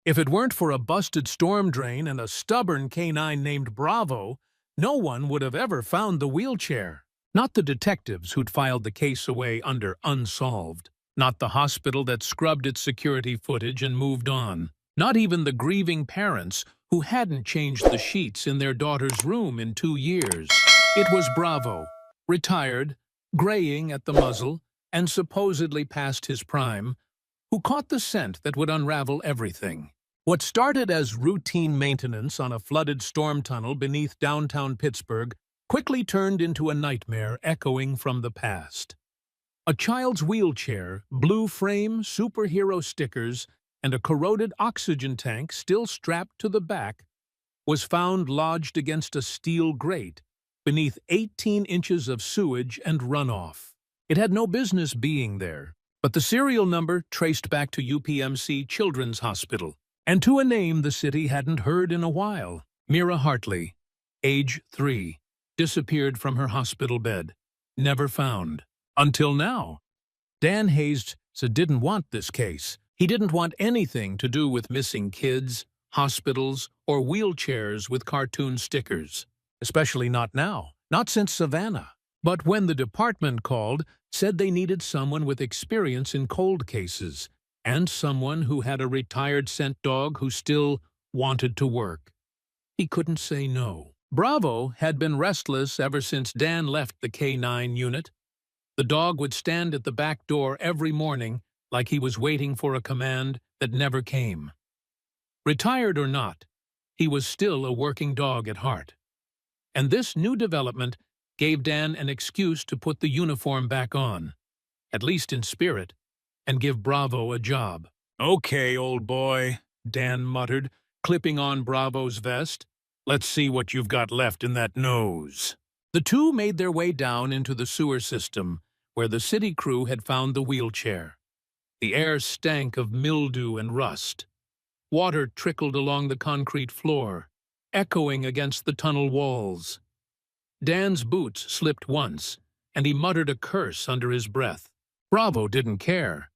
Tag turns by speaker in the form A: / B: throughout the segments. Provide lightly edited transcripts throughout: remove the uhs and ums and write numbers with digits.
A: If it weren't for a busted storm drain and a stubborn canine named Bravo, no one would have ever found the wheelchair. Not the detectives who'd filed the case away under unsolved. Not the hospital that scrubbed its security footage and moved on. Not even the grieving parents who hadn't changed the sheets in their daughter's room in 2 years. It was Bravo, retired, graying at the muzzle, and supposedly past his prime, who caught the scent that would unravel everything. What started as routine maintenance on a flooded storm tunnel beneath downtown Pittsburgh quickly turned into a nightmare echoing from the past. A child's wheelchair, blue frame, superhero stickers, and a corroded oxygen tank still strapped to the back was found lodged against a steel grate beneath 18 inches of sewage and runoff. It had no business being there, but the serial number traced back to UPMC Children's Hospital, and to a name the city hadn't heard in a while. Mira Hartley, age 3, disappeared from her hospital bed. Never found. Until now. Dan Hayes didn't want this case. He didn't want anything to do with missing kids, hospitals, or wheelchairs with cartoon stickers. Especially not now. Not since Savannah. But when the department called, said they needed someone with experience in cold cases, and someone who had a retired scent dog who still wanted to work. He couldn't say no. Bravo had been restless ever since Dan left the K9 unit. The dog would stand at the back door every morning like he was waiting for a command that never came. Retired or not, he was still a working dog at heart. And this new development gave Dan an excuse to put the uniform back on, at least in spirit, and give Bravo a job. "Okay, old boy," Dan muttered, clipping on Bravo's vest. "Let's see what you've got left in that nose." The two made their way down into the sewer system, where the city crew had found the wheelchair. The air stank of mildew and rust. Water trickled along the concrete floor, echoing against the tunnel walls. Dan's boots slipped once, and he muttered a curse under his breath. Bravo didn't care.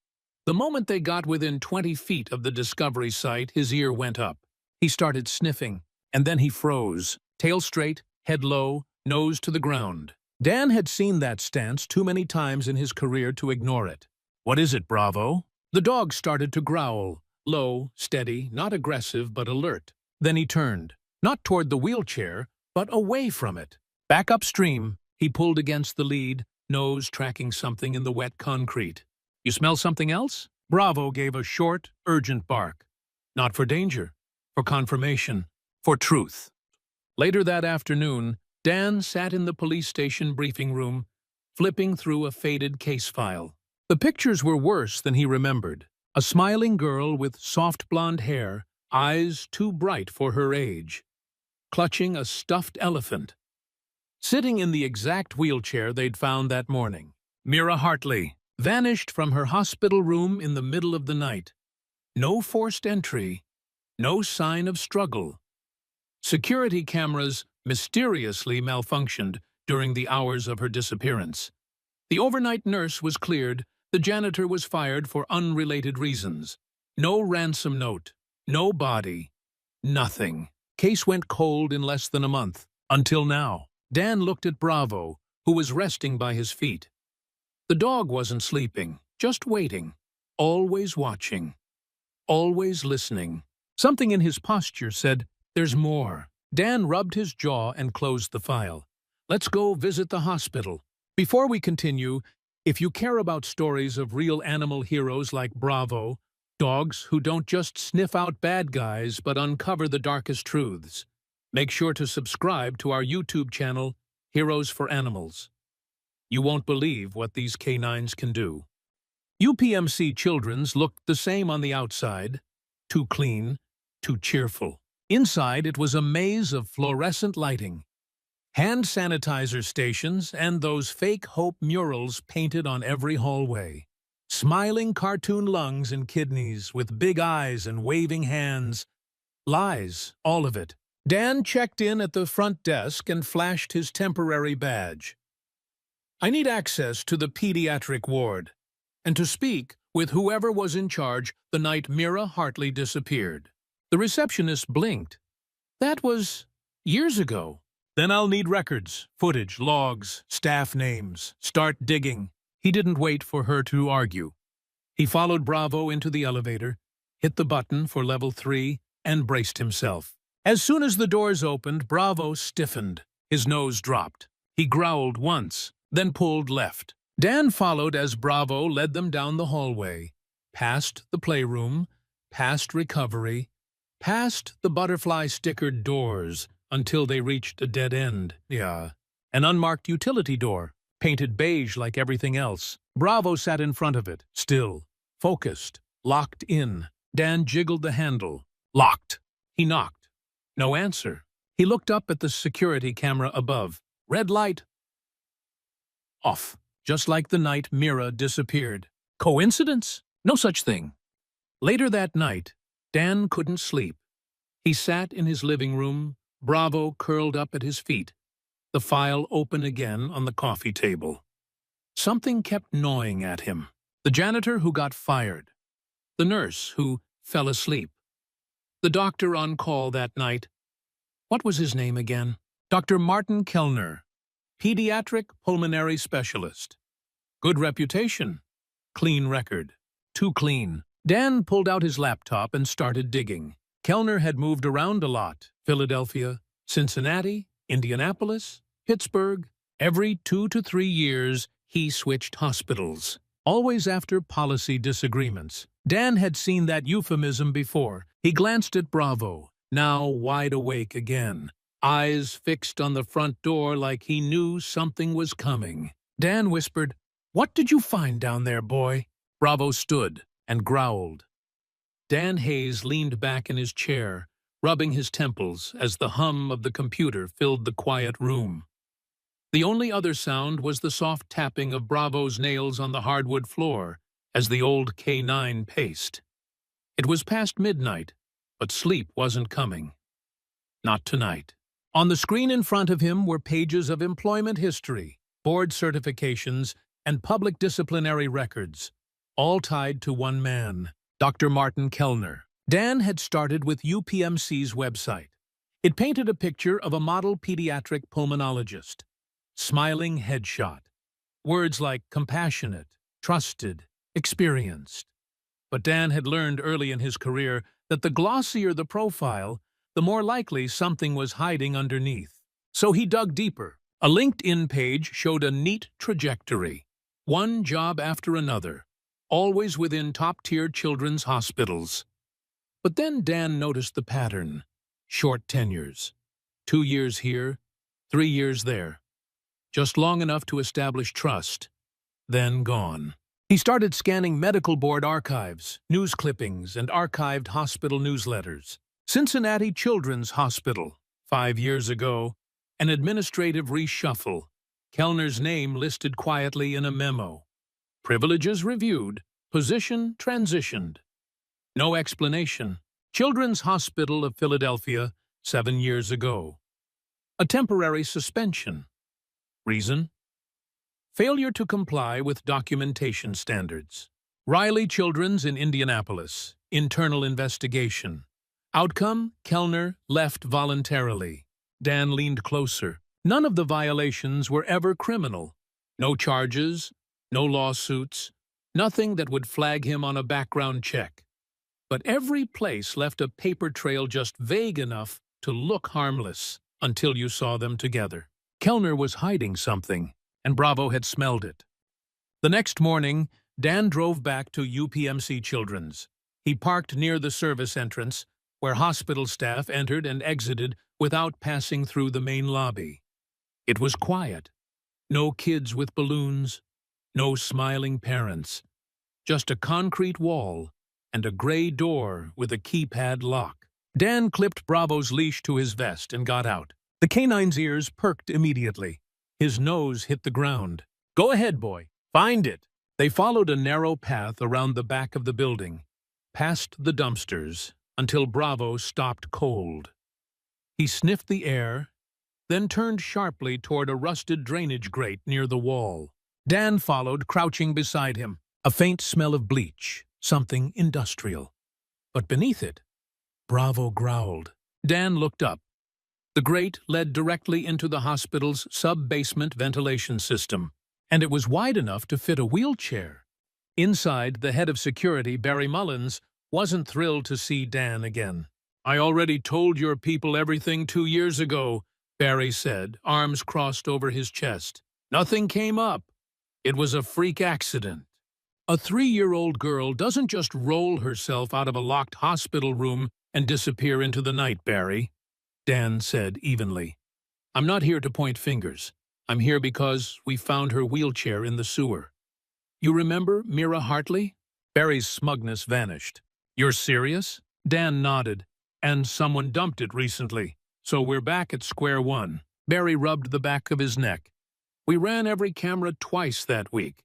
A: The moment they got within 20 feet of the discovery site, his ear went up. He started sniffing, and then he froze, tail straight, head low, nose to the ground. Dan had seen that stance too many times in his career to ignore it. "What is it, Bravo?" The dog started to growl, low, steady, not aggressive but alert. Then he turned, not toward the wheelchair, but away from it. Back upstream, he pulled against the lead, nose tracking something in the wet concrete. "You smell something else?" Bravo gave a short, urgent bark. Not for danger, for confirmation, for truth. Later that afternoon, Dan sat in the police station briefing room, flipping through a faded case file. The pictures were worse than he remembered. A smiling girl with soft blonde hair, eyes too bright for her age, clutching a stuffed elephant. Sitting in the exact wheelchair they'd found that morning. Mira Hartley vanished from her hospital room in the middle of the night. No forced entry, no sign of struggle. Security cameras mysteriously malfunctioned during the hours of her disappearance. The overnight nurse was cleared, the janitor was fired for unrelated reasons. No ransom note, no body, nothing. Case went cold in less than a month. Until now. Dan looked at Bravo, who was resting by his feet. The dog wasn't sleeping, just waiting, always watching, always listening. Something in his posture said, "There's more." Dan rubbed his jaw and closed the file. "Let's go visit the hospital." Before we continue, if you care about stories of real animal heroes like Bravo, dogs who don't just sniff out bad guys but uncover the darkest truths, make sure to subscribe to our YouTube channel, Heroes for Animals. You won't believe what these canines can do. UPMC Children's looked the same on the outside, too clean, too cheerful. Inside, it was a maze of fluorescent lighting, hand sanitizer stations, and those fake hope murals painted on every hallway. Smiling cartoon lungs and kidneys with big eyes and waving hands. Lies, all of it. Dan checked in at the front desk and flashed his temporary badge. "I need access to the pediatric ward, and to speak with whoever was in charge the night Mira Hartley disappeared." The receptionist blinked. That was years ago. Then I'll need records, footage, logs, staff names. Start digging. He didn't wait for her to argue. He followed Bravo into the elevator, hit the button for level 3, and braced himself. As soon as the doors opened, Bravo stiffened. His nose dropped. He growled once, then pulled left. Dan followed as Bravo led them down the hallway, past the playroom, past recovery, past the butterfly-stickered doors, until they reached a dead end. An unmarked utility door, painted beige like everything else. Bravo sat in front of it, still, focused, locked in. Dan jiggled the handle. Locked. He knocked. No answer. He looked up at the security camera above. Red light. Off. Just like the night Mira disappeared. Coincidence? No such thing. Later that night, Dan couldn't sleep. He sat in his living room, Bravo curled up at his feet, the file open again on the coffee table. Something kept gnawing at him. The janitor who got fired. The nurse who fell asleep. The doctor on call that night. What was his name again? Dr. Martin Kellner, pediatric pulmonary specialist. Good reputation. Clean record. Too clean. Dan pulled out his laptop and started digging. Kellner had moved around a lot. Philadelphia, Cincinnati, Indianapolis, Pittsburgh. Every 2 to 3 years, he switched hospitals. Always after policy disagreements. Dan had seen that euphemism before. He glanced at Bravo, now wide awake again. Eyes fixed on the front door like he knew something was coming. Dan whispered, "What did you find down there, boy?" Bravo stood and growled. Dan Hayes leaned back in his chair, rubbing his temples as the hum of the computer filled the quiet room. The only other sound was the soft tapping of Bravo's nails on the hardwood floor as the old K9 paced. It was past midnight, but sleep wasn't coming. Not tonight. On the screen in front of him were pages of employment history, board certifications, and public disciplinary records, all tied to one man, Dr. Martin Kellner. Dan had started with UPMC's website. It painted a picture of a model pediatric pulmonologist. Smiling headshot. Words like compassionate, trusted, experienced. But Dan had learned early in his career that the glossier the profile, the more likely something was hiding underneath. So he dug deeper. A LinkedIn page showed a neat trajectory. One job after another, always within top-tier children's hospitals. But then Dan noticed the pattern. Short tenures. 2 years here, 3 years there. Just long enough to establish trust, then gone. He started scanning medical board archives, news clippings, and archived hospital newsletters. Cincinnati Children's Hospital, 5 years ago, an administrative reshuffle. Kellner's name listed quietly in a memo. Privileges reviewed, position transitioned. No explanation. Children's Hospital of Philadelphia, 7 years ago. A temporary suspension. Reason? Failure to comply with documentation standards. Riley Children's in Indianapolis. Internal investigation. Outcome? Kellner left voluntarily. Dan leaned closer. None of the violations were ever criminal. No charges, no lawsuits, nothing that would flag him on a background check. But every place left a paper trail just vague enough to look harmless until you saw them together. Kellner was hiding something, and Bravo had smelled it. The next morning, Dan drove back to UPMC Children's. He parked near the service entrance, where hospital staff entered and exited without passing through the main lobby. It was quiet. No kids with balloons, no smiling parents. Just a concrete wall and a gray door with a keypad lock. Dan clipped Bravo's leash to his vest and got out. The canine's ears perked immediately. His nose hit the ground. "Go ahead, boy. Find it." They followed a narrow path around the back of the building, past the dumpsters, until Bravo stopped cold. He sniffed the air, then turned sharply toward a rusted drainage grate near the wall. Dan followed, crouching beside him. A faint smell of bleach, something industrial. But beneath it, Bravo growled. Dan looked up. The grate led directly into the hospital's sub-basement ventilation system, and it was wide enough to fit a wheelchair. Inside, the head of security, Barry Mullins, wasn't thrilled to see Dan again. "I already told your people everything 2 years ago," Barry said, arms crossed over his chest. "Nothing came up. It was a freak accident." A 3-year-old girl doesn't just roll herself out of a locked hospital room and disappear into the night, Barry, Dan said evenly. "I'm not here to point fingers. I'm here because we found her wheelchair in the sewer. You remember Mira Hartley?" Barry's smugness vanished. "You're serious?" Dan nodded. "And someone dumped it recently. So we're back at square one." Barry rubbed the back of his neck. "We ran every camera twice that week,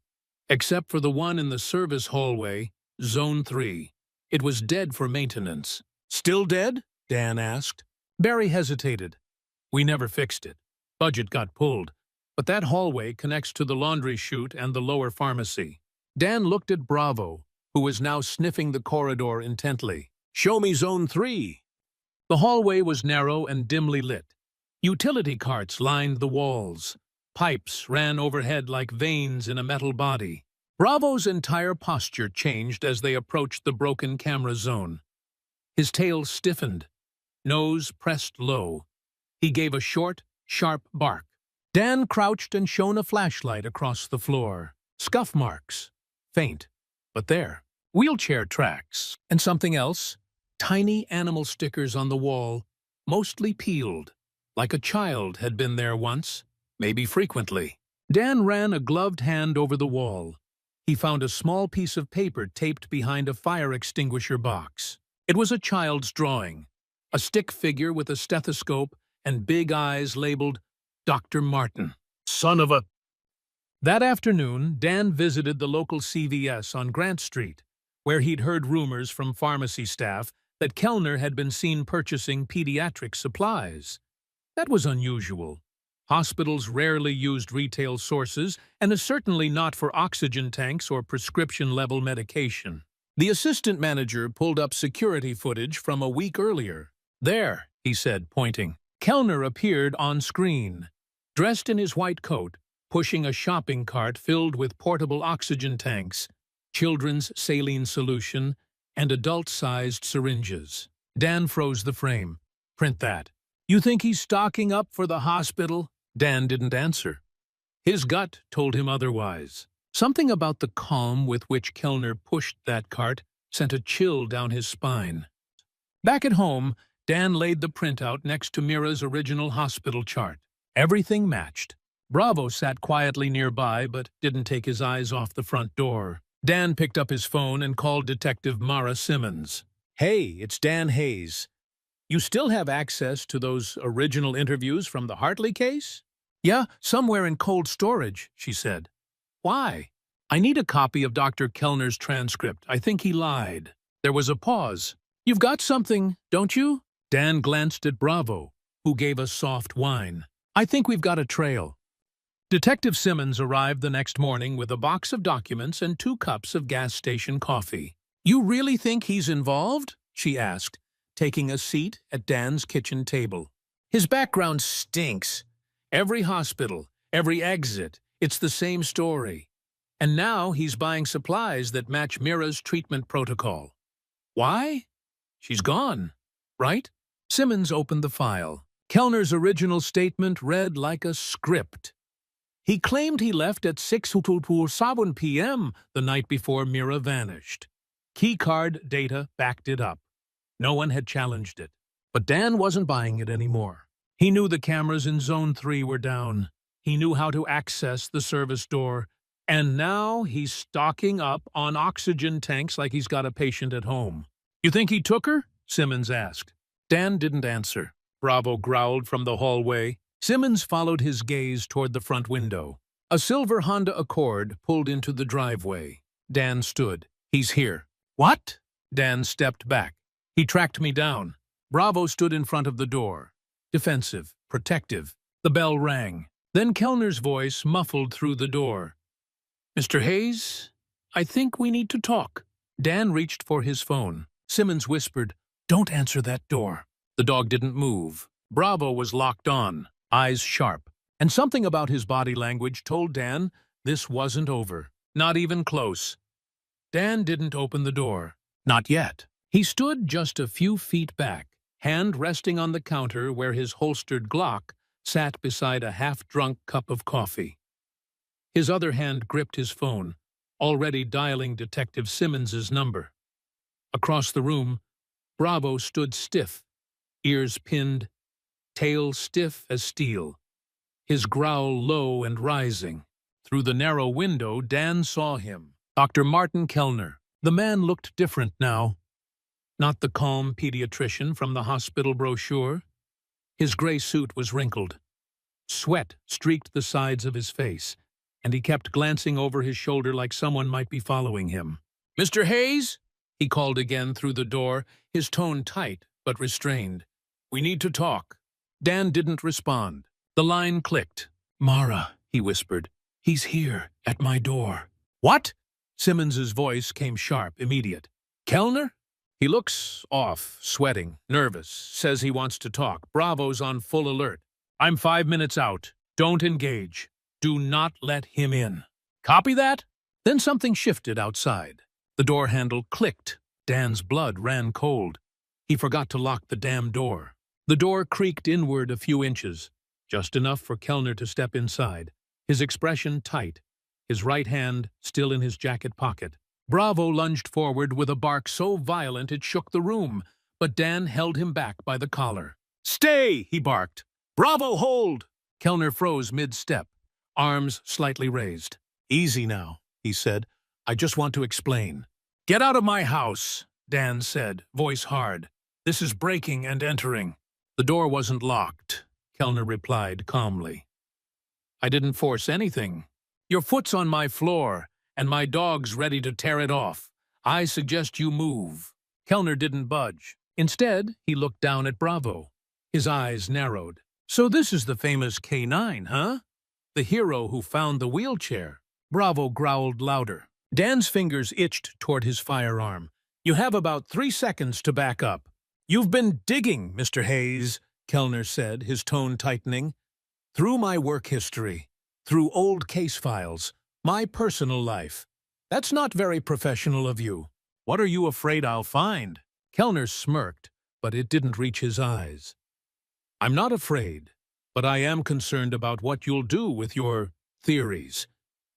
A: except for the one in the service hallway, Zone 3. It was dead for maintenance." "Still dead?" Dan asked. Barry hesitated. "We never fixed it. Budget got pulled. But that hallway connects to the laundry chute and the lower pharmacy." Dan looked at Bravo, who was now sniffing the corridor intently. "Show me Zone 3. The hallway was narrow and dimly lit. Utility carts lined the walls. Pipes ran overhead like veins in a metal body. Bravo's entire posture changed as they approached the broken camera zone. His tail stiffened, nose pressed low. He gave a short, sharp bark. Dan crouched and shone a flashlight across the floor. Scuff marks. Faint, but there. Wheelchair tracks. And something else. Tiny animal stickers on the wall, mostly peeled, like a child had been there once, maybe frequently. Dan ran a gloved hand over the wall. He found a small piece of paper taped behind a fire extinguisher box. It was a child's drawing, a stick figure with a stethoscope and big eyes labeled Dr. Martin. Son of a... That afternoon, Dan visited the local CVS on Grant Street, where he'd heard rumors from pharmacy staff that Kellner had been seen purchasing pediatric supplies. That was unusual. Hospitals rarely used retail sources, and is certainly not for oxygen tanks or prescription-level medication. The assistant manager pulled up security footage from a week earlier. "There," he said, pointing. Kellner appeared on screen, dressed in his white coat, pushing a shopping cart filled with portable oxygen tanks, children's saline solution, and adult-sized syringes. Dan froze the frame. "Print that." "You think he's stocking up for the hospital?" Dan didn't answer. His gut told him otherwise. Something about the calm with which Kellner pushed that cart sent a chill down his spine. Back at home, Dan laid the printout next to Mira's original hospital chart. Everything matched. Bravo sat quietly nearby but didn't take his eyes off the front door. Dan picked up his phone and called Detective Mara Simmons. "Hey, it's Dan Hayes. You still have access to those original interviews from the Hartley case?" "Yeah, somewhere in cold storage," she said. "Why?" "I need a copy of Dr. Kellner's transcript. I think he lied." There was a pause. "You've got something, don't you?" Dan glanced at Bravo, who gave a soft whine. "I think we've got a trail." Detective Simmons arrived the next morning with a box of documents and 2 cups of gas station coffee. "You really think he's involved?" she asked, taking a seat at Dan's kitchen table. "His background stinks. Every hospital, every exit, it's the same story. And now he's buying supplies that match Mira's treatment protocol. Why? She's gone, right?" Simmons opened the file. Kellner's original statement read like a script. He claimed he left at 6:07 p.m. the night before Mira vanished. Keycard data backed it up. No one had challenged it. But Dan wasn't buying it anymore. He knew the cameras in Zone 3 were down. He knew how to access the service door. And now he's stocking up on oxygen tanks like he's got a patient at home. "You think he took her?" Simmons asked. Dan didn't answer. Bravo growled from the hallway. Simmons followed his gaze toward the front window. A silver Honda Accord pulled into the driveway. Dan stood. "He's here." "What?" Dan stepped back. "He tracked me down." Bravo stood in front of the door. Defensive, protective. The bell rang. Then Kellner's voice muffled through the door. "Mr. Hayes, I think we need to talk." Dan reached for his phone. Simmons whispered, Don't answer that door. The dog didn't move. Bravo was locked on, eyes sharp, and something about his body language told Dan this wasn't over. Not even close. Dan didn't open the door. Not yet. He stood just a few feet back, hand resting on the counter where his holstered Glock sat beside a half-drunk cup of coffee. His other hand gripped his phone, already dialing Detective Simmons's number. Across the room, Bravo stood stiff, ears pinned, tail stiff as steel, his growl low and rising. Through the narrow window, Dan saw him. Dr. Martin Kellner. The man looked different now. Not the calm pediatrician from the hospital brochure. His gray suit was wrinkled. Sweat streaked the sides of his face, and he kept glancing over his shoulder like someone might be following him. "Mr. Hayes?" he called again through the door, his tone tight but restrained. "We need to talk." Dan didn't respond. The line clicked. "Mara," he whispered. "He's here, at my door." "What?" Simmons's voice came sharp, immediate. "Kellner?" "He looks off, sweating, nervous, says he wants to talk. Bravo's on full alert. I'm 5 minutes out. Don't engage. Do not let him in. Copy that?" Then something shifted outside. The door handle clicked. Dan's blood ran cold. He forgot to lock the damn door. The door creaked inward a few inches, just enough for Kellner to step inside, his expression tight, his right hand still in his jacket pocket. Bravo lunged forward with a bark so violent it shook the room, but Dan held him back by the collar. "Stay!" he barked. "Bravo, hold!" Kellner froze mid-step, arms slightly raised. "Easy now," he said. "I just want to explain." "Get out of my house," Dan said, voice hard. "This is breaking and entering." "The door wasn't locked," Kellner replied calmly. "I didn't force anything. Your foot's on my floor, and my dog's ready to tear it off. I suggest you move." Kellner didn't budge. Instead, he looked down at Bravo. His eyes narrowed. "So this is the famous K9, huh? The hero who found the wheelchair." Bravo growled louder. Dan's fingers itched toward his firearm. "You have about 3 seconds to back up." "You've been digging, Mr. Hayes," Kellner said, his tone tightening. "Through my work history, through old case files, my personal life. That's not very professional of you. What are you afraid I'll find?" Kellner smirked, but it didn't reach his eyes. "I'm not afraid, but I am concerned about what you'll do with your theories.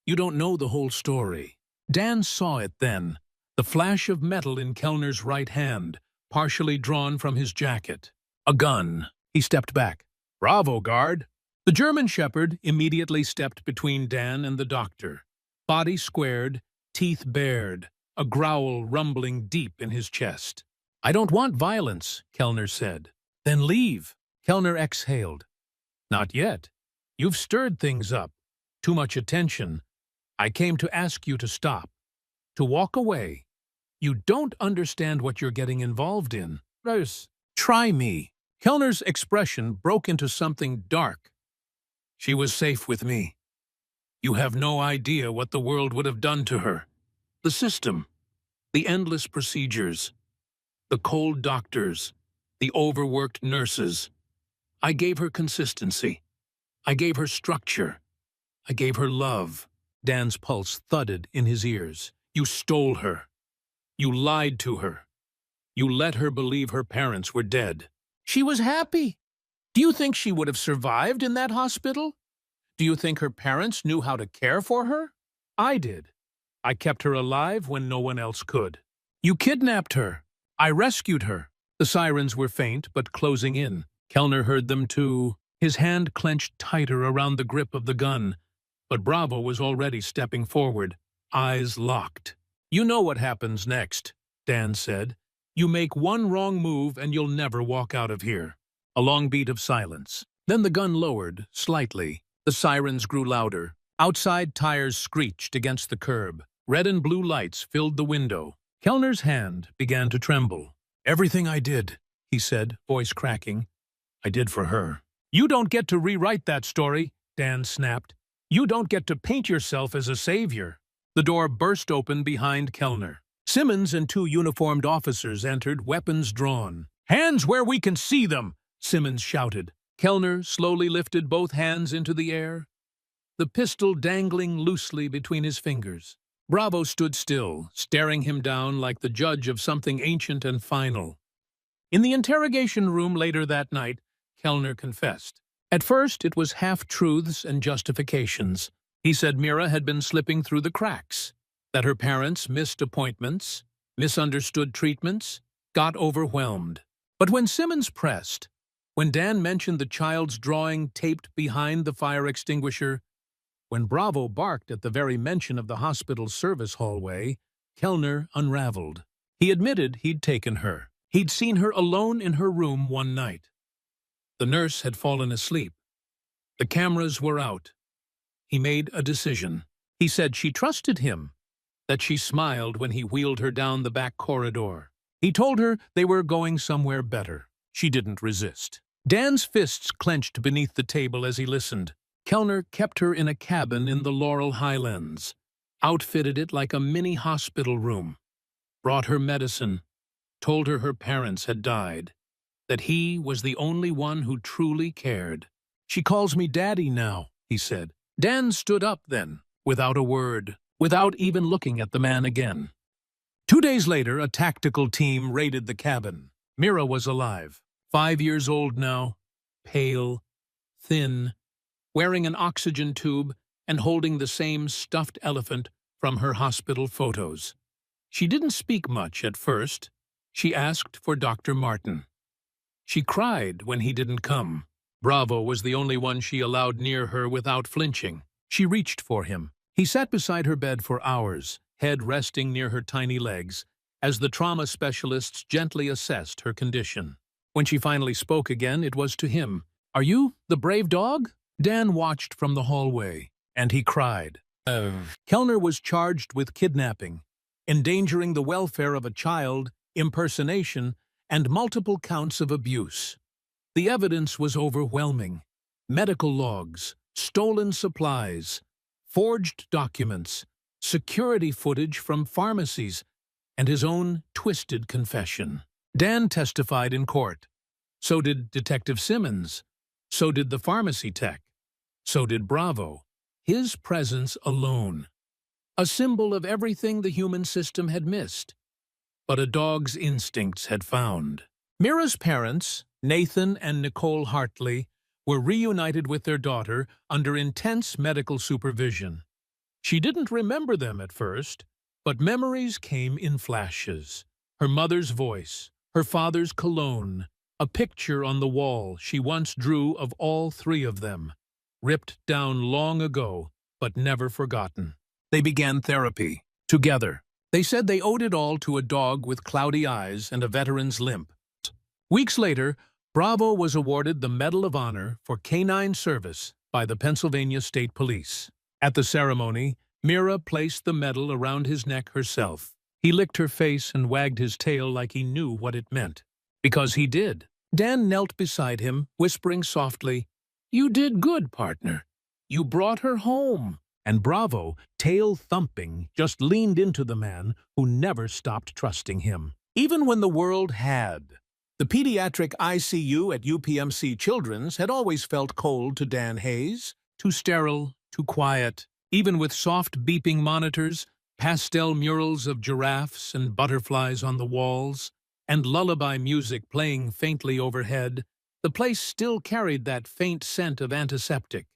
A: You don't know the whole story." Dan saw it then, the flash of metal in Kellner's right hand, partially drawn from his jacket. A gun. He stepped back. "Bravo, guard." The German shepherd immediately stepped between Dan and the doctor. Body squared, teeth bared, a growl rumbling deep in his chest. "I don't want violence," Kellner said. "Then leave." Kellner exhaled. "Not yet. You've stirred things up. Too much attention. I came to ask you to stop. To walk away. You don't understand what you're getting involved in. Try me." Kellner's expression broke into something dark. "She was safe with me. You have no idea what the world would have done to her. The system, the endless procedures, the cold doctors, the overworked nurses. I gave her consistency. I gave her structure. I gave her love." Dan's pulse thudded in his ears. "You stole her. You lied to her. You let her believe her parents were dead. She was happy. Do you think she would have survived in that hospital? Do you think her parents knew how to care for her? I did. I kept her alive when no one else could. You kidnapped her. I rescued her." The sirens were faint but closing in. Kellner heard them too. His hand clenched tighter around the grip of the gun, but Bravo was already stepping forward, eyes locked. "You know what happens next," Dan said. "You make one wrong move and you'll never walk out of here." A long beat of silence. Then the gun lowered, slightly. The sirens grew louder. Outside tires screeched against the curb. Red and blue lights filled the window. Kellner's hand began to tremble. "Everything I did," he said, voice cracking, "I did for her." "You don't get to rewrite that story," Dan snapped. "You don't get to paint yourself as a savior." The door burst open behind Kellner. Simmons and 2 uniformed officers entered, weapons drawn. "Hands where we can see them!" Simmons shouted. Kellner slowly lifted both hands into the air, the pistol dangling loosely between his fingers. Bravo stood still, staring him down like the judge of something ancient and final. In the interrogation room later that night, Kellner confessed. At first, it was half-truths and justifications. He said Mira had been slipping through the cracks, that her parents missed appointments, misunderstood treatments, got overwhelmed. But when Simmons pressed, when Dan mentioned the child's drawing taped behind the fire extinguisher, when Bravo barked at the very mention of the hospital's service hallway, Kellner unraveled. He admitted he'd taken her. He'd seen her alone in her room one night. The nurse had fallen asleep. The cameras were out. He made a decision. He said she trusted him, that she smiled when he wheeled her down the back corridor. He told her they were going somewhere better. She didn't resist. Dan's fists clenched beneath the table as he listened. Kellner kept her in a cabin in the Laurel Highlands, outfitted it like a mini hospital room, brought her medicine, told her parents had died, that he was the only one who truly cared. "She calls me Daddy now," he said. Dan stood up then, without a word, without even looking at the man again. 2 days later, a tactical team raided the cabin. Mira was alive, 5 years old now, pale, thin, wearing an oxygen tube and holding the same stuffed elephant from her hospital photos. She didn't speak much at first. She asked for Dr. Martin. She cried when he didn't come. Bravo was the only one she allowed near her without flinching. She reached for him. He sat beside her bed for hours, head resting near her tiny legs, as the trauma specialists gently assessed her condition. When she finally spoke again, it was to him. "Are you the brave dog?" Dan watched from the hallway, and he cried. Kellner was charged with kidnapping, endangering the welfare of a child, impersonation, and multiple counts of abuse. The evidence was overwhelming. Medical logs, stolen supplies, forged documents, security footage from pharmacies, and his own twisted confession. Dan testified in court. So did Detective Simmons. So did the pharmacy tech. So did Bravo. His presence alone. A symbol of everything the human system had missed, but a dog's instincts had found. Mira's parents, Nathan and Nicole Hartley, were reunited with their daughter under intense medical supervision. She didn't remember them at first, but memories came in flashes. Her mother's voice, her father's cologne, a picture on the wall she once drew of all three of them, ripped down long ago, but never forgotten. They began therapy, together. They said they owed it all to a dog with cloudy eyes and a veteran's limp. Weeks later, Bravo was awarded the Medal of Honor for canine service by the Pennsylvania State Police. At the ceremony, Mira placed the medal around his neck herself. He licked her face and wagged his tail like he knew what it meant. Because he did. Dan knelt beside him, whispering softly, "You did good, partner. You brought her home." And Bravo, tail thumping, just leaned into the man who never stopped trusting him. Even when the world had. The pediatric ICU at UPMC Children's had always felt cold to Dan Hayes, too sterile, too quiet. Even with soft beeping monitors, pastel murals of giraffes and butterflies on the walls, and lullaby music playing faintly overhead, the place still carried that faint scent of antiseptic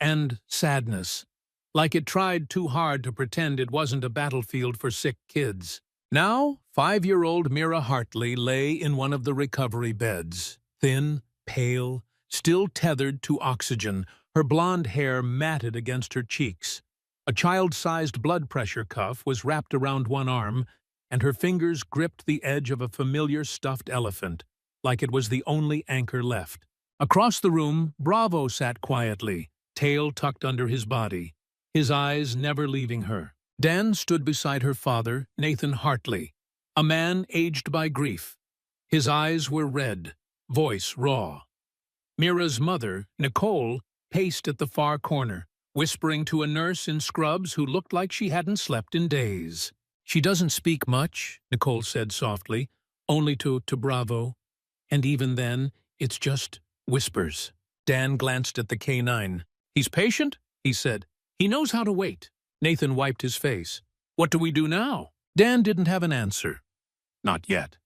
A: and sadness, like it tried too hard to pretend it wasn't a battlefield for sick kids. Now, 5-year-old Mira Hartley lay in one of the recovery beds, thin, pale, still tethered to oxygen, her blonde hair matted against her cheeks. A child-sized blood pressure cuff was wrapped around one arm, and her fingers gripped the edge of a familiar stuffed elephant, like it was the only anchor left. Across the room, Bravo sat quietly, tail tucked under his body, his eyes never leaving her. Dan stood beside her father, Nathan Hartley, a man aged by grief. His eyes were red, voice raw. Mira's mother, Nicole, paced at the far corner, whispering to a nurse in scrubs who looked like she hadn't slept in days. "She doesn't speak much," Nicole said softly, only to Bravo. And even then, it's just whispers. Dan glanced at the K9. "He's patient," he said. "He knows how to wait." Nathan wiped his face. "What do we do now?" Dan didn't have an answer. Not yet.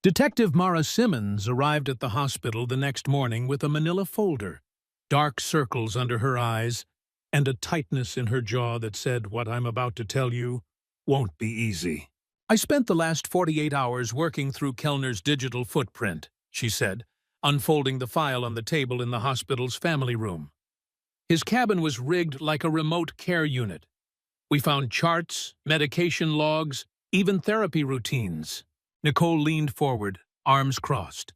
A: Detective Mara Simmons arrived at the hospital the next morning with a manila folder, dark circles under her eyes, and a tightness in her jaw that said, "What I'm about to tell you won't be easy." "I spent the last 48 hours working through Kellner's digital footprint," she said, unfolding the file on the table in the hospital's family room. "His cabin was rigged like a remote care unit. We found charts, medication logs, even therapy routines." Nicole leaned forward, arms crossed.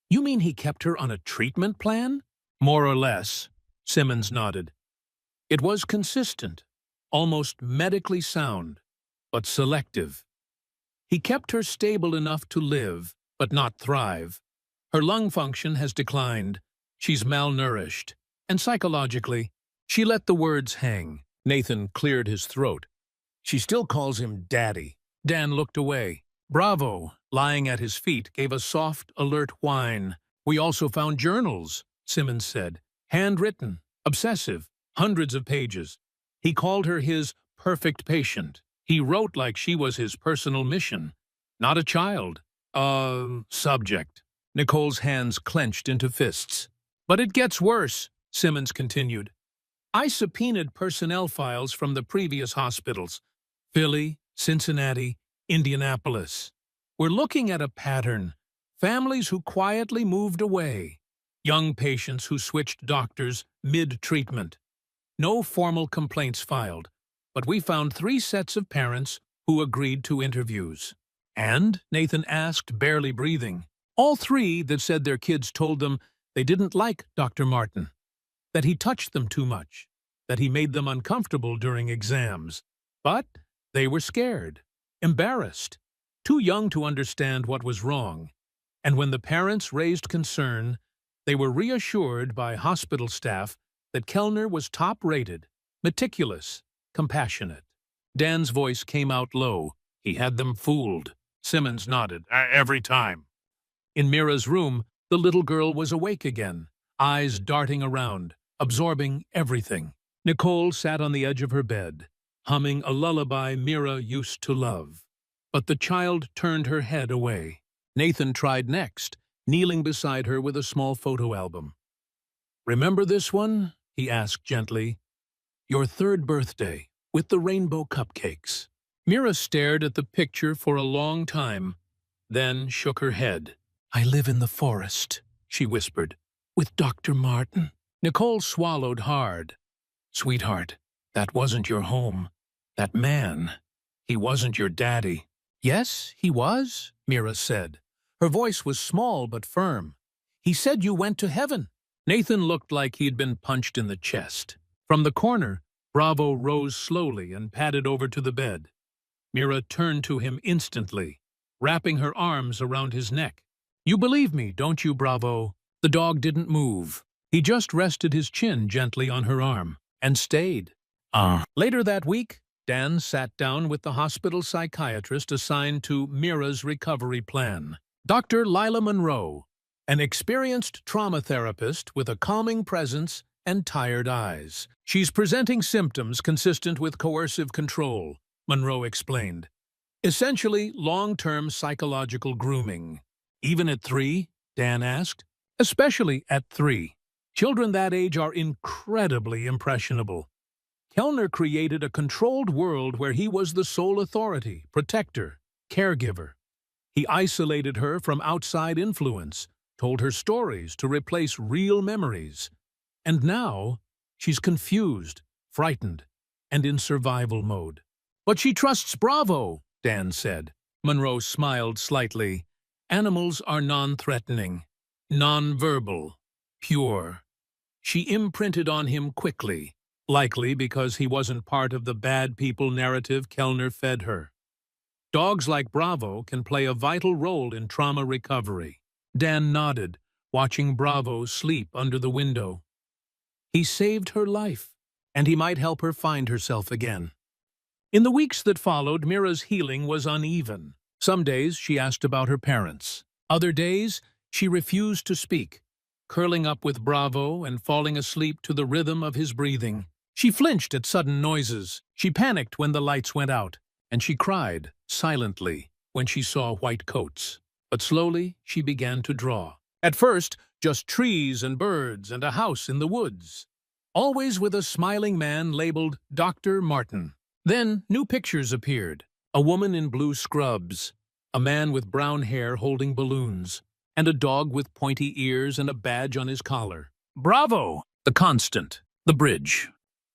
A: "You mean he kept her on a treatment plan?" "More or less," Simmons nodded. "It was consistent, almost medically sound, but selective. He kept her stable enough to live, but not thrive. Her lung function has declined. She's malnourished. And psychologically, she let the words hang." Nathan cleared his throat. "She still calls him Daddy." Dan looked away. Bravo, lying at his feet, gave a soft, alert whine. "We also found journals," Simmons said. "Handwritten, obsessive, hundreds of pages. He called her his perfect patient. He wrote like she was his personal mission. Not a child. Subject." Nicole's hands clenched into fists. "But it gets worse," Simmons continued. "I subpoenaed personnel files from the previous hospitals. Philly, Cincinnati, Indianapolis. We're looking at a pattern. Families who quietly moved away. Young patients who switched doctors mid-treatment. No formal complaints filed, but we found 3 sets of parents who agreed to interviews." "And?" Nathan asked, barely breathing. "All 3 that said their kids told them they didn't like Dr. Martin, that he touched them too much, that he made them uncomfortable during exams. But they were scared, embarrassed, too young to understand what was wrong. And when the parents raised concern, they were reassured by hospital staff that Kellner was top-rated, meticulous, compassionate." Dan's voice came out low. "He had them fooled." Simmons nodded. "Every time." In Mira's room, the little girl was awake again, eyes darting around, absorbing everything. Nicole sat on the edge of her bed, humming a lullaby Mira used to love. But the child turned her head away. Nathan tried next, kneeling beside her with a small photo album. "Remember this one?" he asked gently. "Your 3rd birthday, with the rainbow cupcakes." Mira stared at the picture for a long time, then shook her head. "I live in the forest," she whispered, "with Dr. Martin." Nicole swallowed hard. "Sweetheart, that wasn't your home. That man, he wasn't your daddy." "Yes, he was," Mira said. Her voice was small but firm. "He said you went to heaven." Nathan looked like he'd been punched in the chest. From the corner, Bravo rose slowly and padded over to the bed. Mira turned to him instantly, wrapping her arms around his neck. "You believe me, don't you, Bravo?" The dog didn't move. He just rested his chin gently on her arm, and stayed. Later that week, Dan sat down with the hospital psychiatrist assigned to Mira's recovery plan. Dr. Lila Monroe, an experienced trauma therapist with a calming presence and tired eyes. "She's presenting symptoms consistent with coercive control," Monroe explained. "Essentially, long-term psychological grooming." "Even at 3?" Dan asked. "Especially at 3. Children that age are incredibly impressionable. Kellner created a controlled world where he was the sole authority, protector, caregiver. He isolated her from outside influence, told her stories to replace real memories. And now, she's confused, frightened, and in survival mode." "But she trusts Bravo," Dan said. Monroe smiled slightly. "Animals are non-threatening, non-verbal, pure. She imprinted on him quickly, likely because he wasn't part of the bad people narrative Kellner fed her. Dogs like Bravo can play a vital role in trauma recovery." Dan nodded, watching Bravo sleep under the window. "He saved her life, and he might help her find herself again." In the weeks that followed, Mira's healing was uneven. Some days she asked about her parents. Other days, She refused to speak, curling up with Bravo and falling asleep to the rhythm of his breathing. She flinched at sudden noises. She panicked when the lights went out, and she cried, silently, when she saw white coats. But slowly she began to draw. At first, just trees and birds and a house in the woods. Always with a smiling man labeled Dr. Martin. Then new pictures appeared. A woman in blue scrubs, a man with brown hair holding balloons, and a dog with pointy ears and a badge on his collar. Bravo! The constant. The bridge.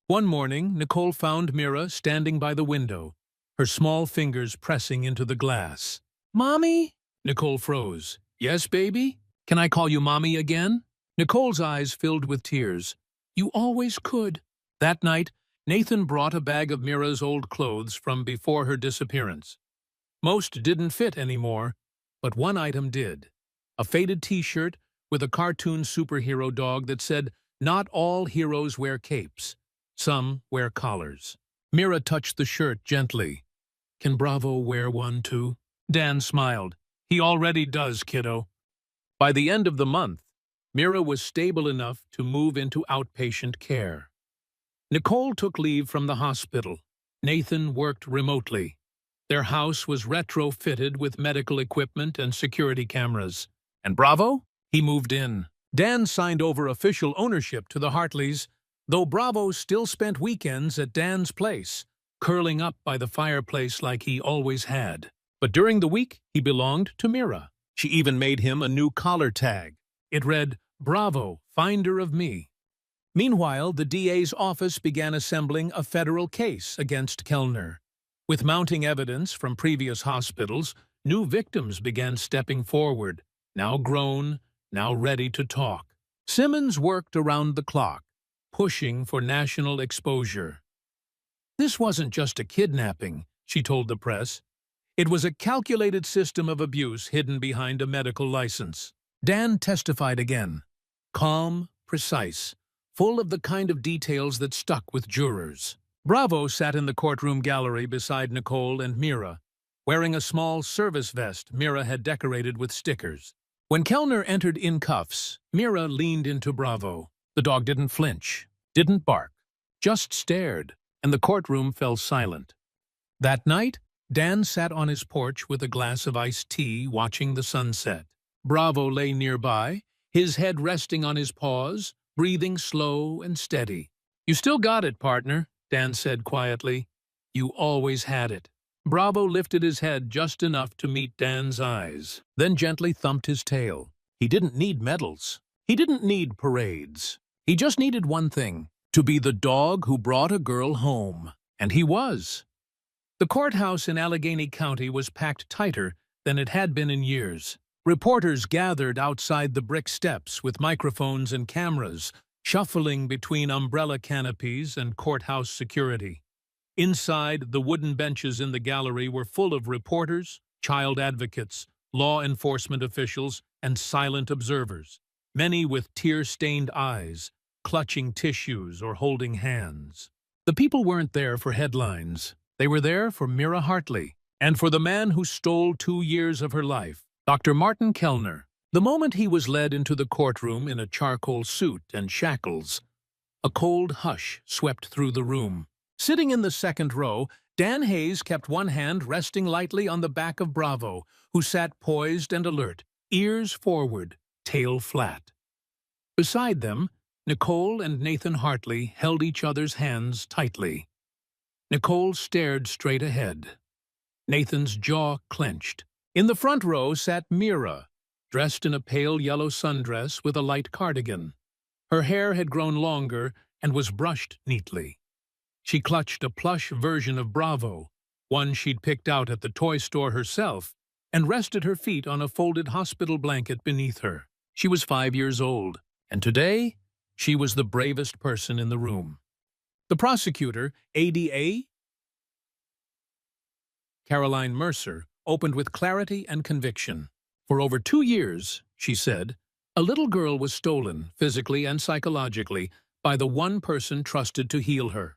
A: One morning, Nicole found Mira standing by the window, her small fingers pressing into the glass. "Mommy?" Nicole froze. "Yes, baby? Can I call you Mommy again?" Nicole's eyes filled with tears. "You always could." That night, Nathan brought a bag of Mira's old clothes from before her disappearance. Most didn't fit anymore, but one item did. A faded T-shirt with a cartoon superhero dog that said, "Not all heroes wear capes. Some wear collars." Mira touched the shirt gently. "Can Bravo wear one too?" Dan smiled. "He already does, kiddo." By the end of the month, Mira was stable enough to move into outpatient care. Nicole took leave from the hospital. Nathan worked remotely. Their house was retrofitted with medical equipment and security cameras. And Bravo? He moved in. Dan signed over official ownership to the Hartleys, though Bravo still spent weekends at Dan's place, curling up by the fireplace like he always had. But during the week, he belonged to Mira. She even made him a new collar tag. It read, "Bravo, finder of me." Meanwhile, the DA's office began assembling a federal case against Kellner. With mounting evidence from previous hospitals, new victims began stepping forward, now grown, now ready to talk. Simmons worked around the clock, pushing for national exposure. "This wasn't just a kidnapping," she told the press. "It was a calculated system of abuse hidden behind a medical license." Dan testified again, calm, precise, full of the kind of details that stuck with jurors. Bravo sat in the courtroom gallery beside Nicole and Mira, wearing a small service vest Mira had decorated with stickers. When Kellner entered in cuffs, Mira leaned into Bravo. The dog didn't flinch, didn't bark, just stared, and the courtroom fell silent. That night, Dan sat on his porch with a glass of iced tea, watching the sunset. Bravo lay nearby, his head resting on his paws, breathing slow and steady. "You still got it, partner," Dan said quietly. "You always had it." Bravo lifted his head just enough to meet Dan's eyes, then gently thumped his tail. He didn't need medals. He didn't need parades. He just needed one thing, to be the dog who brought a girl home. And he was. The courthouse in Allegheny County was packed tighter than it had been in years. Reporters gathered outside the brick steps with microphones and cameras, shuffling between umbrella canopies and courthouse security. Inside, the wooden benches in the gallery were full of reporters, child advocates, law enforcement officials, and silent observers, many with tear-stained eyes, clutching tissues or holding hands. The people weren't there for headlines. They were there for Mira Hartley, and for the man who stole 2 years of her life, Dr. Martin Kellner. The moment he was led into the courtroom in a charcoal suit and shackles, a cold hush swept through the room. Sitting in the second row, Dan Hayes kept one hand resting lightly on the back of Bravo, who sat poised and alert, ears forward, tail flat. Beside them, Nicole and Nathan Hartley held each other's hands tightly. Nicole stared straight ahead. Nathan's jaw clenched. In the front row sat Mira, dressed in a pale yellow sundress with a light cardigan. Her hair had grown longer and was brushed neatly. She clutched a plush version of Bravo, one she'd picked out at the toy store herself, and rested her feet on a folded hospital blanket beneath her. She was 5 years old, and today she was the bravest person in the room. The prosecutor, ADA Caroline Mercer, opened with clarity and conviction. "For over 2 years," she said, "a little girl was stolen, physically and psychologically, by the one person trusted to heal her.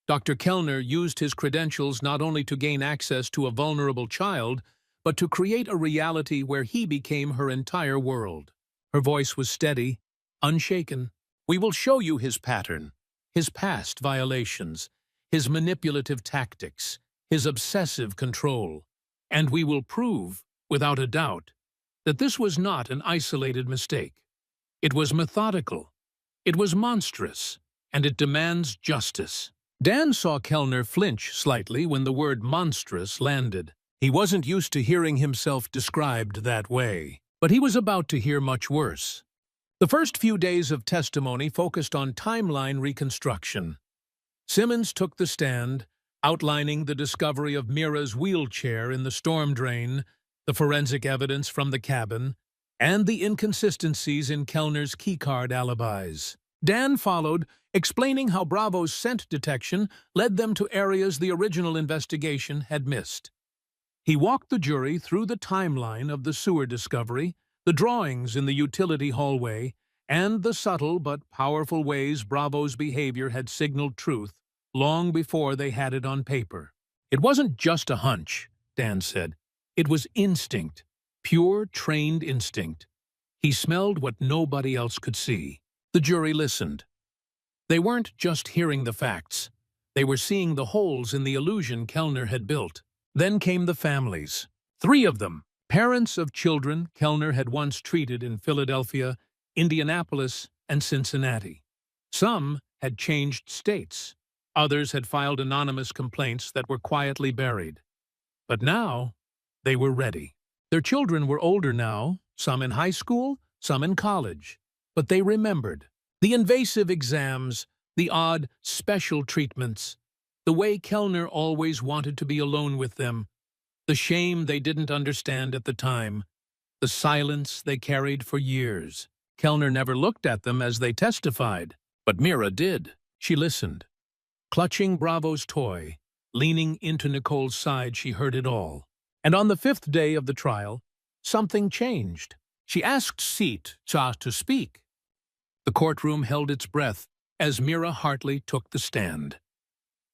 A: Dr. Kellner used his credentials not only to gain access to a vulnerable child, but to create a reality where he became her entire world. Her voice was steady, unshaken. "We will show you his pattern, his past violations, his manipulative tactics, his obsessive control. And we will prove, without a doubt, that this was not an isolated mistake. It was methodical, it was monstrous, and it demands justice." Dan saw Kellner flinch slightly when the word monstrous landed. He wasn't used to hearing himself described that way, but he was about to hear much worse. The first few days of testimony focused on timeline reconstruction. Simmons took the stand, outlining the discovery of Mira's wheelchair in the storm drain, the forensic evidence from the cabin, and the inconsistencies in Kellner's keycard alibis. Dan followed, explaining how Bravo's scent detection led them to areas the original investigation had missed. He walked the jury through the timeline of the sewer discovery, the drawings in the utility hallway, and the subtle but powerful ways Bravo's behavior had signaled truth long before they had it on paper. "It wasn't just a hunch," Dan said. "It was instinct, pure, trained instinct. He smelled what nobody else could see." The jury listened. They weren't just hearing the facts. They were seeing the holes in the illusion Kellner had built. Then came the families. 3 of them, parents of children Kellner had once treated in Philadelphia, Indianapolis, and Cincinnati. Some had changed states. Others had filed anonymous complaints that were quietly buried. But now, they were ready. Their children were older now, some in high school, some in college. But they remembered. The invasive exams, the odd special treatments, the way Kellner always wanted to be alone with them, the shame they didn't understand at the time, the silence they carried for years. Kellner never looked at them as they testified, but Mira did. She listened. Clutching Bravo's toy, leaning into Nicole's side, she heard it all. And on the 5th day of the trial, something changed. She asked Seat to speak. The courtroom held its breath as Mira Hartley took the stand,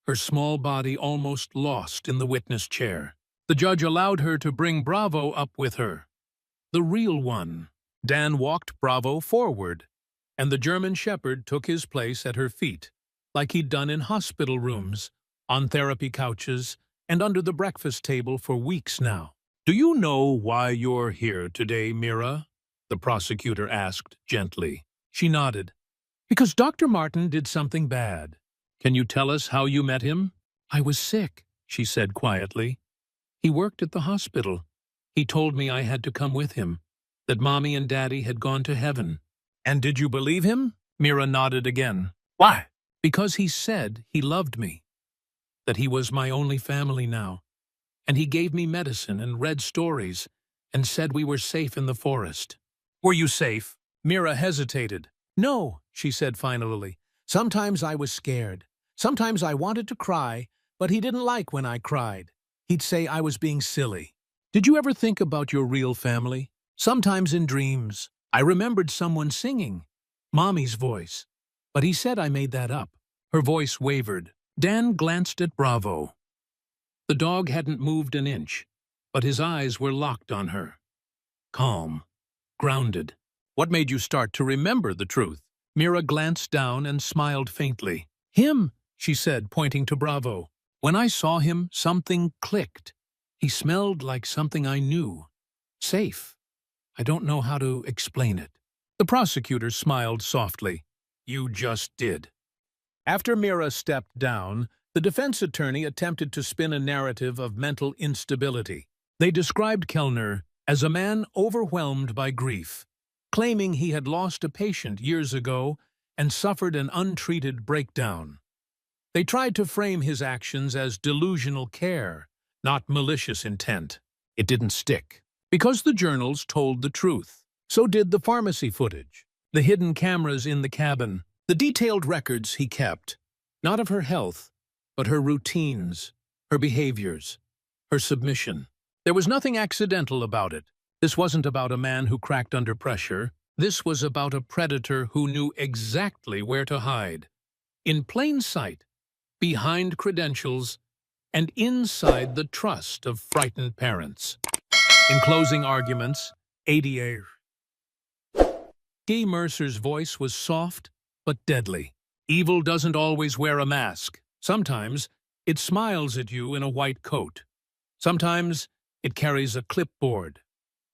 A: her small body almost lost in the witness chair. The judge allowed her to bring Bravo up with her. The real one. Dan walked Bravo forward, and the German Shepherd took his place at her feet, like he'd done in hospital rooms, on therapy couches, and under the breakfast table for weeks now. "Do you know why you're here today, Mira?" the prosecutor asked gently. She nodded. "Because Dr. Martin did something bad." "Can you tell us how you met him?" "I was sick," she said quietly. "He worked at the hospital. He told me I had to come with him, that Mommy and Daddy had gone to heaven." "And did you believe him?" Mira nodded again. "Why?" "Because he said he loved me, that he was my only family now, and he gave me medicine and read stories and said we were safe in the forest." "Were you safe?" Mira hesitated. "No," she said finally. "Sometimes I was scared. Sometimes I wanted to cry, but he didn't like when I cried. He'd say I was being silly." "Did you ever think about your real family?" "Sometimes in dreams. I remembered someone singing, Mommy's voice, but he said I made that up." Her voice wavered. Dan glanced at Bravo. The dog hadn't moved an inch, but his eyes were locked on her. Calm, grounded. "What made you start to remember the truth?" Mira glanced down and smiled faintly. "Him," she said, pointing to Bravo. "When I saw him, something clicked. He smelled like something I knew. Safe. I don't know how to explain it." The prosecutor smiled softly. "You just did." After Mira stepped down, the defense attorney attempted to spin a narrative of mental instability. They described Kellner as a man overwhelmed by grief, claiming he had lost a patient years ago and suffered an untreated breakdown. They tried to frame his actions as delusional care, not malicious intent. It didn't stick, because the journals told the truth. So did the pharmacy footage, the hidden cameras in the cabin, the detailed records he kept, not of her health, but her routines, her behaviors, her submission. There was nothing accidental about it. This wasn't about a man who cracked under pressure. This was about a predator who knew exactly where to hide. In plain sight, behind credentials, and inside the trust of frightened parents. In closing arguments, ADA. G. Mercer's voice was soft but deadly. Evil doesn't always wear a mask. Sometimes it smiles at you in a white coat. Sometimes it carries a clipboard.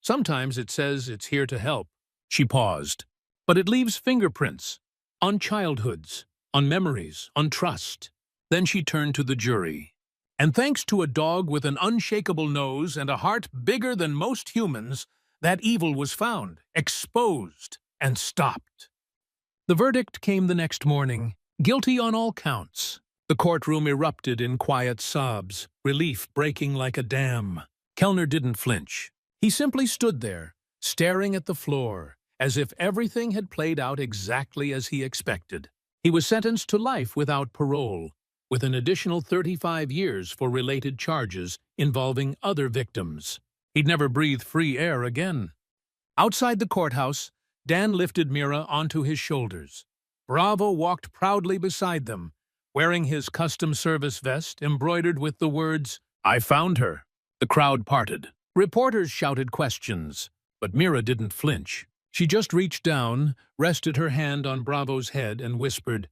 A: Sometimes it says it's here to help. She paused. But it leaves fingerprints on childhoods, on memories, on trust. Then she turned to the jury. And thanks to a dog with an unshakable nose and a heart bigger than most humans, that evil was found, exposed, and stopped. The verdict came the next morning, guilty on all counts. The courtroom erupted in quiet sobs, relief breaking like a dam. Kellner didn't flinch. He simply stood there, staring at the floor, as if everything had played out exactly as he expected. He was sentenced to life without parole, with an additional 35 years for related charges involving other victims. He'd never breathe free air again. Outside the courthouse, Dan lifted Mira onto his shoulders. Bravo walked proudly beside them, wearing his custom service vest embroidered with the words, "I found her." The crowd parted. Reporters shouted questions, but Mira didn't flinch. She just reached down, rested her hand on Bravo's head, and whispered,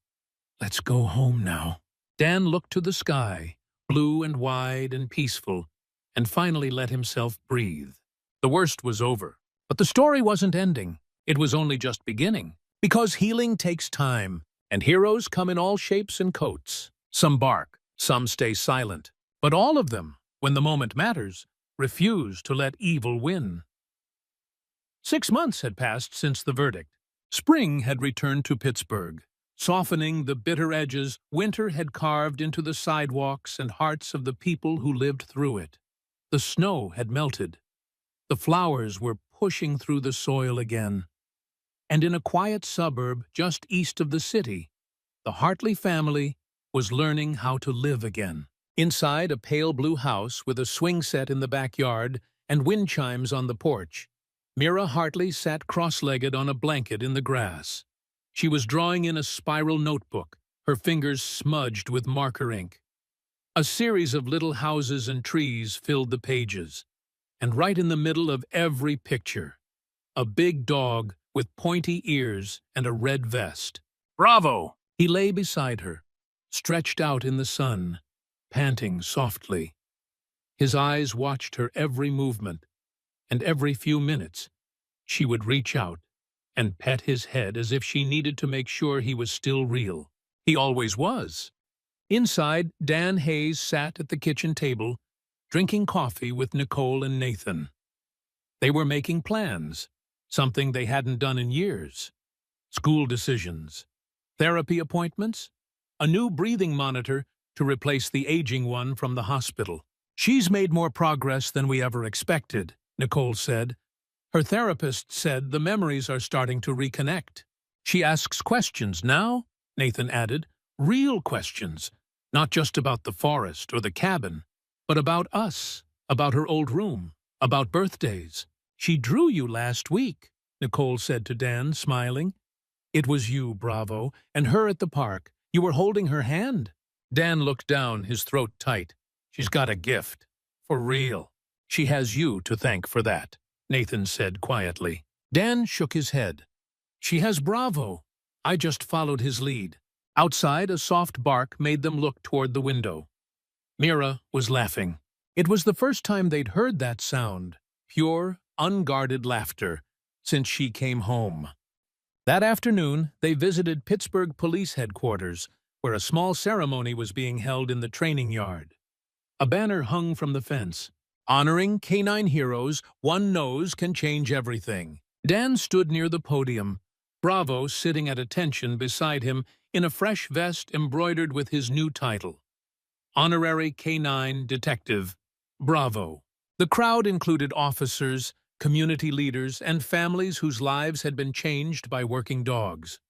A: "Let's go home now." Dan looked to the sky, blue and wide and peaceful, and finally let himself breathe. The worst was over. But the story wasn't ending. It was only just beginning. Because healing takes time, and heroes come in all shapes and coats. Some bark, some stay silent, but all of them, when the moment matters, refuse to let evil win. 6 months had passed since the verdict. Spring had returned to Pittsburgh. Softening the bitter edges, winter had carved into the sidewalks and hearts of the people who lived through it. The snow had melted. The flowers were pushing through the soil again. And in a quiet suburb just east of the city, the Hartley family was learning how to live again. Inside a pale blue house with a swing set in the backyard and wind chimes on the porch, Mira Hartley sat cross-legged on a blanket in the grass. She was drawing in a spiral notebook, her fingers smudged with marker ink. A series of little houses and trees filled the pages, and right in the middle of every picture, a big dog with pointy ears and a red vest. "Bravo!" He lay beside her, stretched out in the sun, panting softly. His eyes watched her every movement, and every few minutes she would reach out and pet his head as if she needed to make sure he was still real. He always was. Inside, Dan Hayes sat at the kitchen table, drinking coffee with Nicole and Nathan. They were making plans, something they hadn't done in years. School decisions, therapy appointments, a new breathing monitor to replace the aging one from the hospital. "She's made more progress than we ever expected," Nicole said. "Her therapist said the memories are starting to reconnect. She asks questions now," Nathan added, "real questions, not just about the forest or the cabin, but about us, about her old room, about birthdays. She drew you last week," Nicole said to Dan, smiling. "It was you, Bravo, and her at the park. You were holding her hand." Dan looked down, his throat tight. "She's got a gift. For real. She has you to thank for that," Nathan said quietly. Dan shook his head. "She has Bravo. I just followed his lead." Outside, a soft bark made them look toward the window. Mira was laughing. It was the first time they'd heard that sound, pure, unguarded laughter, since she came home. That afternoon, they visited Pittsburgh Police Headquarters, where a small ceremony was being held in the training yard. A banner hung from the fence. "Honoring canine heroes, one nose can change everything." Dan stood near the podium, Bravo sitting at attention beside him in a fresh vest embroidered with his new title, Honorary Canine Detective, Bravo. The crowd included officers, community leaders, and families whose lives had been changed by working dogs.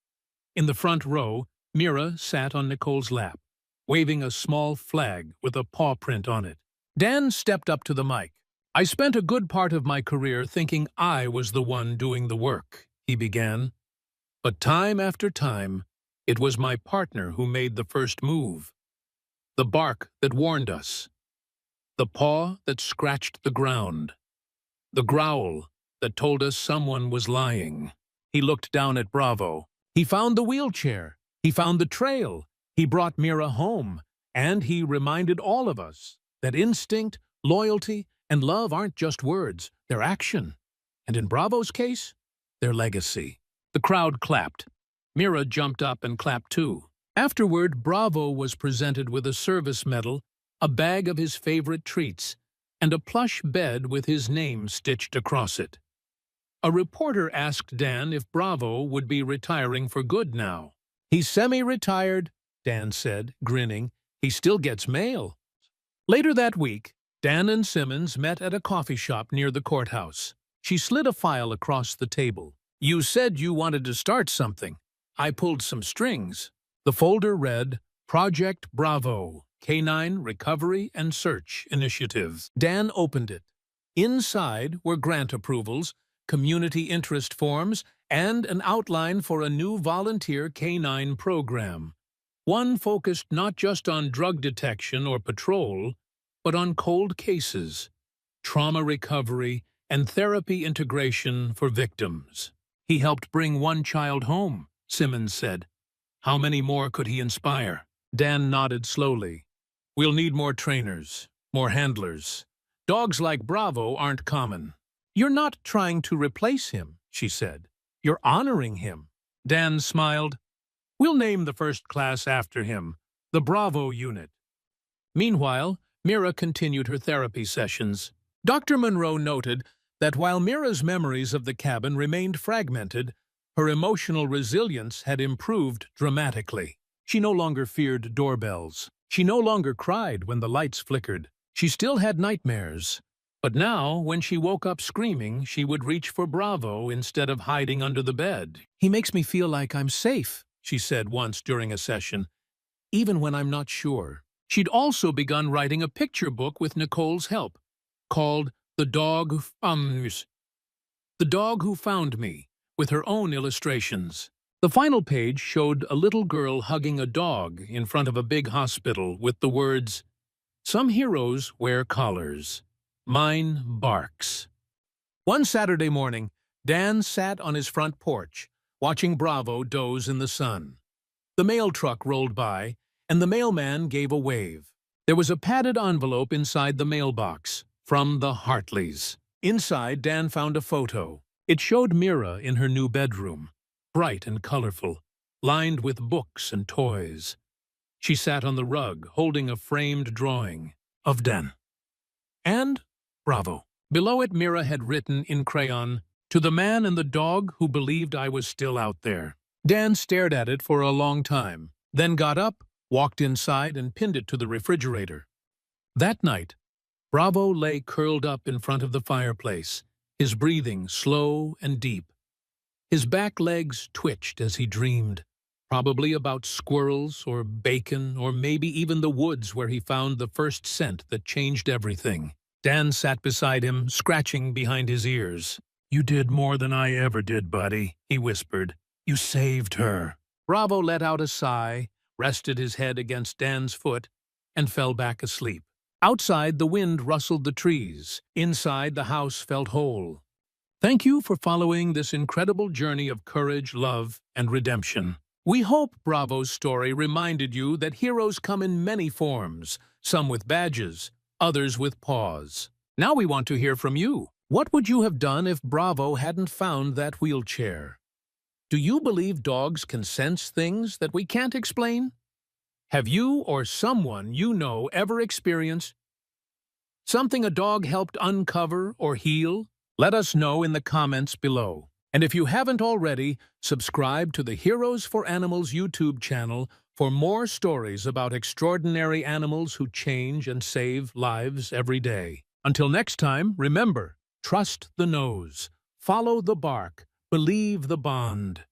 A: In the front row, Mira sat on Nicole's lap, waving a small flag with a paw print on it. Dan stepped up to the mic. "I spent a good part of my career thinking I was the one doing the work," he began. "But time after time, it was my partner who made the first move. The bark that warned us. The paw that scratched the ground. the growl that told us someone was lying. He looked down at Bravo. He found the wheelchair. He found the trail. He brought Mira home. And he reminded all of us that instinct, loyalty, and love aren't just words, they're action. And in Bravo's case, their legacy. The crowd clapped. Mira jumped up and clapped too. Afterward, Bravo was presented with a service medal, a bag of his favorite treats, and a plush bed with his name stitched across it. A reporter asked Dan if Bravo would be retiring for good now. "He's semi-retired," Dan said, grinning. "He still gets mail." Later that week, Dan and Simmons met at a coffee shop near the courthouse. She slid a file across the table. "You said you wanted to start something. I pulled some strings." The folder read, "Project Bravo, Canine Recovery and Search Initiative." Dan opened it. Inside were grant approvals, community interest forms, and an outline for a new volunteer canine program. One focused not just on drug detection or patrol, but on cold cases, trauma recovery, and therapy integration for victims. "He helped bring one child home," Simmons said. "How many more could he inspire?" Dan nodded slowly. "We'll need more trainers, more handlers. Dogs like Bravo aren't common." "You're not trying to replace him," she said. "You're honoring him." Dan smiled. "We'll name the first class after him, the Bravo Unit." Meanwhile, Mira continued her therapy sessions. Dr. Monroe noted that while Mira's memories of the cabin remained fragmented, her emotional resilience had improved dramatically. She no longer feared doorbells. She no longer cried when the lights flickered. She still had nightmares. But now, when she woke up screaming, she would reach for Bravo instead of hiding under the bed. "He makes me feel like I'm safe," she said once during a session, "even when I'm not sure." She'd also begun writing a picture book with Nicole's help, called The Dog Who Found Me, with her own illustrations. The final page showed a little girl hugging a dog in front of a big hospital with the words, "Some heroes wear collars. Mine barks." One Saturday morning, Dan sat on his front porch, watching Bravo doze in the sun. The mail truck rolled by, and the mailman gave a wave. There was a padded envelope inside the mailbox, from the Hartleys. Inside, Dan found a photo. It showed Mira in her new bedroom, bright and colorful, lined with books and toys. She sat on the rug, holding a framed drawing of Dan. And Bravo. Below it, Mira had written in crayon, "To the man and the dog who believed I was still out there." Dan stared at it for a long time, then got up, walked inside, and pinned it to the refrigerator. That night, Bravo lay curled up in front of the fireplace, his breathing slow and deep. His back legs twitched as he dreamed, probably about squirrels or bacon or maybe even the woods where he found the first scent that changed everything. Dan sat beside him, scratching behind his ears. "You did more than I ever did, buddy," he whispered. "You saved her." Bravo let out a sigh, rested his head against Dan's foot, and fell back asleep. Outside, the wind rustled the trees. Inside, the house felt whole. Thank you for following this incredible journey of courage, love, and redemption. We hope Bravo's story reminded you that heroes come in many forms, some with badges, others with paws. Now we want to hear from you. What would you have done if Bravo hadn't found that wheelchair? Do you believe dogs can sense things that we can't explain? Have you or someone you know ever experienced something a dog helped uncover or heal? Let us know in the comments below. And if you haven't already, subscribe to the Heroes for Animals YouTube channel for more stories about extraordinary animals who change and save lives every day. Until next time, remember, trust the nose, follow the bark, believe the bond.